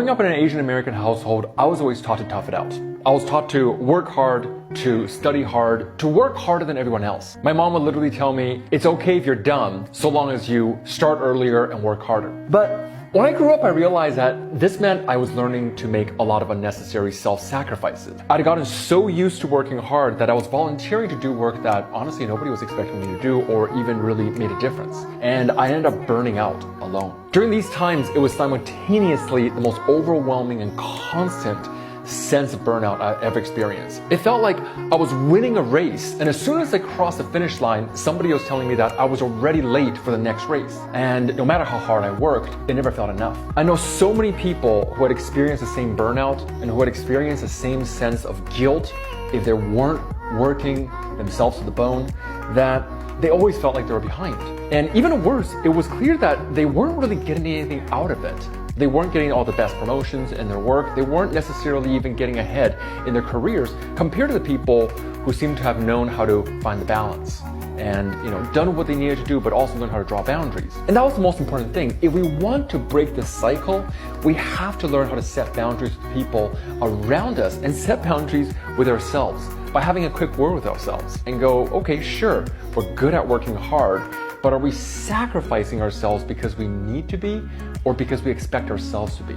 Growing up in an Asian American household, I was always taught to tough it out. I was taught to work hard, to study hard, to work harder than everyone else. My mom would literally tell me, it's okay if you're dumb, so long as you start earlier and work harder. But when I grew up, I realized that this meant I was learning to make a lot of unnecessary self-sacrifices. I'd gotten so used to working hard that I was volunteering to do work that honestly nobody was expecting me to do or even really made a difference. And I ended up burning out alone. During these times, it was simultaneously the most overwhelming and constant sense of burnout I ever experienced. It felt like I was winning a race, and as soon as I crossed the finish line, somebody was telling me that I was already late for the next race. And no matter how hard I worked, it never felt enough. I know so many people who had experienced the same burnout and who had experienced the same sense of guilt if they weren't working themselves to the bone, that they always felt like they were behind. And even worse, it was clear that they weren't really getting anything out of it. They weren't getting all the best promotions in their work. They weren't necessarily even getting ahead in their careers compared to the people who seem to have known how to find the balance and, done what they needed to do, but also learn how to draw boundaries. And that was the most important thing. If we want to break this cycle, we have to learn how to set boundaries with people around us and set boundaries with ourselves by having a quick word with ourselves and go, okay, sure, we're good at working hard, but are we sacrificing ourselves because we need to be or because we expect ourselves to be?